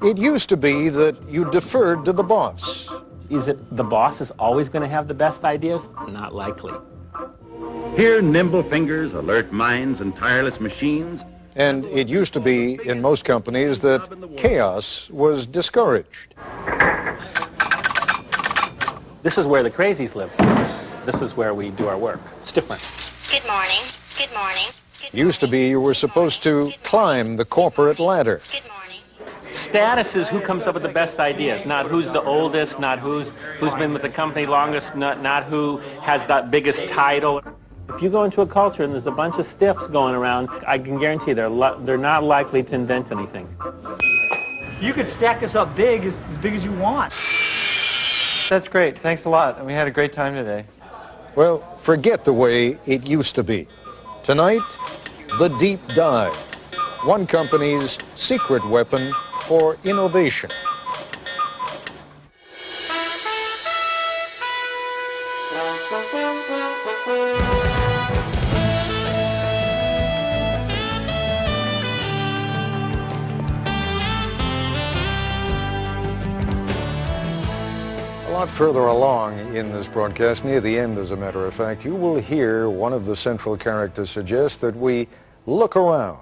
It used to be that you deferred to the boss. Is it the boss is always going to have the best ideas? Not likely. Here, nimble fingers, alert minds, and tireless machines. And it used to be in most companies that chaos was discouraged. This is where the crazies live. This is where we do our work. It's different. Good morning. Good morning. Used to be you were supposed to climb the corporate ladder. Good morning. Status is who comes up with the best ideas, not who's the oldest, not who's been with the company longest, not who has that biggest title. If you go into a culture and there's a bunch of stiffs going around, I can guarantee they're not likely to invent anything. You could stack us up big as big as you want. That's great. Thanks a lot. And we had a great time today. Well, forget the way it used to be. Tonight, the deep dive. One company's secret weapon for innovation. A lot further along in this broadcast, near the end as a matter of fact, you will hear one of the central characters suggest that we look around.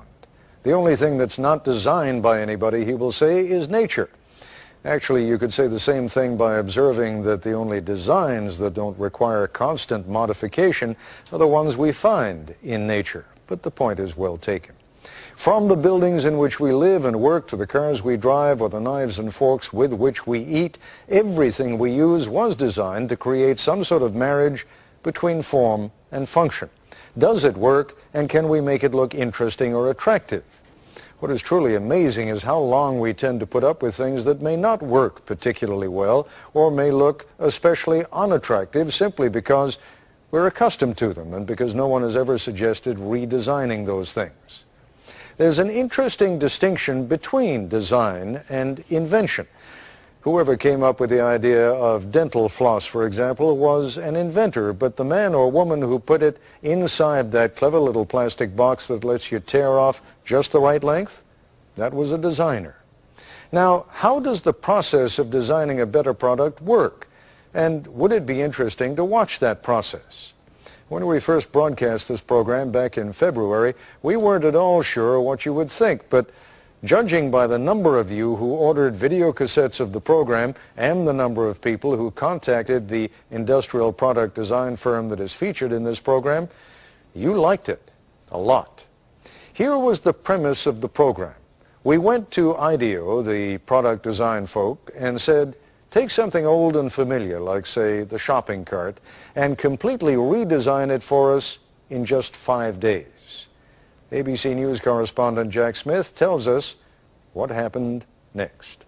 The only thing that's not designed by anybody, he will say, is nature. Actually, you could say the same thing by observing that the only designs that don't require constant modification are the ones we find in nature. But the point is well taken. From the buildings in which we live and work to the cars we drive or the knives and forks with which we eat, everything we use was designed to create some sort of marriage between form and function. Does it work, and can we make it look interesting or attractive? What is truly amazing is how long we tend to put up with things that may not work particularly well or may look especially unattractive simply because we're accustomed to them and because no one has ever suggested redesigning those things. There's an interesting distinction between design and invention. Whoever came up with the idea of dental floss, for example, was an inventor, but the man or woman who put it inside that clever little plastic box that lets you tear off just the right length, that was a designer. Now, how does the process of designing a better product work? And would it be interesting to watch that process? When we first broadcast this program back in February, we weren't at all sure what you would think, but judging by the number of you who ordered video cassettes of the program and the number of people who contacted the industrial product design firm that is featured in this program, you liked it a lot. Here was the premise of the program. We went to IDEO, the product design folk, and said, take something old and familiar, like, say, the shopping cart, and completely redesign it for us in just 5 days. ABC News correspondent Jack Smith tells us what happened next.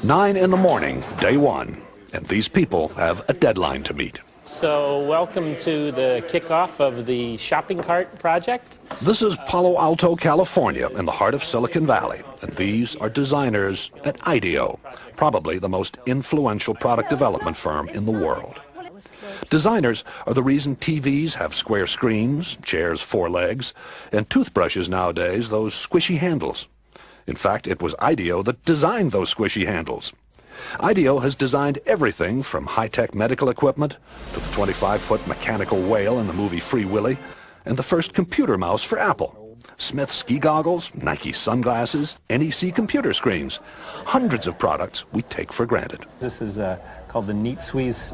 9 in the morning, day one, and these people have a deadline to meet. So welcome to the kickoff of the shopping cart project. This is Palo Alto, California, in the heart of Silicon Valley, and these are designers at IDEO, probably the most influential product development firm in the world. Designers are the reason TVs have square screens, chairs 4 legs, and toothbrushes nowadays those squishy handles. In fact, it was IDEO that designed those squishy handles. IDEO has designed everything from high-tech medical equipment to the 25-foot mechanical whale in the movie Free Willy and the first computer mouse for Apple. Smith ski goggles, Nike sunglasses, NEC computer screens. Hundreds of products we take for granted. This is called the Neat Squeeze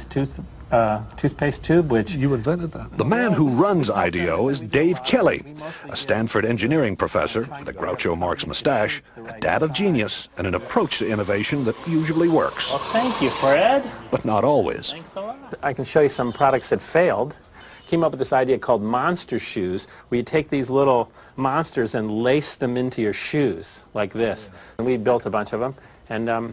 toothpaste tube, which... You invented that. The man who runs IDEO is Dave Kelly, a Stanford engineering professor with a Groucho Marx mustache, a dad of genius, and an approach to innovation that usually works. Well, thank you, Fred. But not always. Thanks a lot. I can show you some products that failed. Came up with this idea called monster shoes, where you take these little monsters and lace them into your shoes, like this. And we built a bunch of them, and I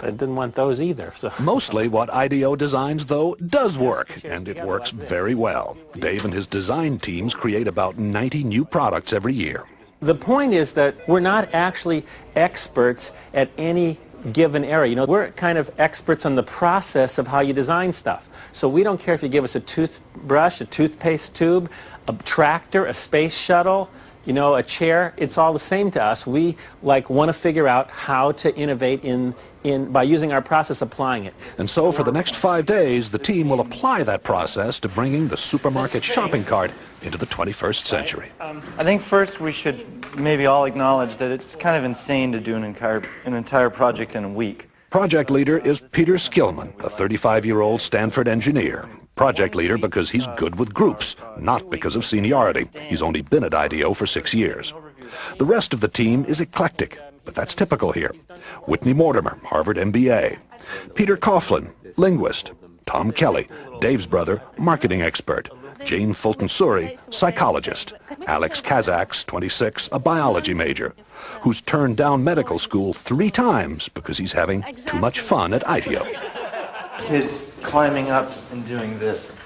didn't want those either. So. Mostly what IDEO designs, though, does work, and it works very well. Dave and his design teams create about 90 new products every year. The point is that we're not actually experts at any given area. You know, we're kind of experts on the process of how you design stuff. So we don't care if you give us a toothbrush, a toothpaste tube, a tractor, a space shuttle, you know, a chair, it's all the same to us. We like want to figure out how to innovate by using our process, applying it. And so for the next 5 days, the team will apply that process to bringing the supermarket shopping cart into the 21st century. I think first we should maybe all acknowledge that it's kind of insane to do an entire project in a week. Project leader is Peter Skillman, a 35-year-old Stanford engineer. Project leader because he's good with groups, not because of seniority. He's only been at IDEO for 6 years. The rest of the team is eclectic, but that's typical here. Whitney Mortimer, Harvard MBA. Peter Coughlin, linguist. Tom Kelly, Dave's brother, marketing expert. Jane Fulton-Suri, psychologist. Alex Kazaks, 26, a biology major, who's turned down medical school 3 times because he's having too much fun at IDEO. Kids climbing up and doing this.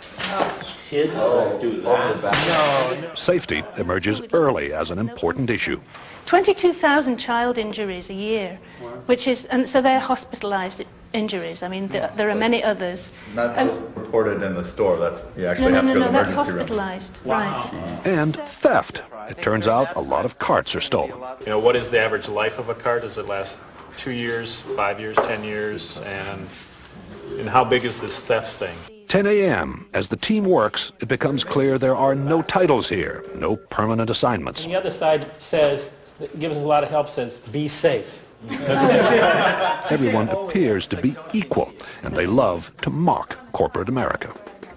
Kids do that? Safety emerges early as an important issue. 22,000 child injuries a year, which is, and so they're hospitalized injuries. I mean, there are many others. Not just reported in the store. That's you actually have to go to the that's emergency room. hospitalized. Right. And theft. It turns out a lot of carts are stolen. You know, what is the average life of a cart? Does it last 2 years, 5 years, 10 years? And how big is this theft thing? 10 a.m. As the team works, it becomes clear there are no titles here, no permanent assignments. And the other side says, gives us a lot of help, says, be safe. Everyone appears to be equal, and they love to mock corporate America.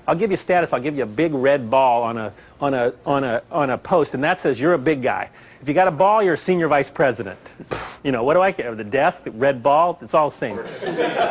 I'll give you status. I'll give you a big red ball on a post, and that says you're a big guy. If you got a ball, you're a senior vice president. You know, what do I care? The desk, the red ball, it's all the same.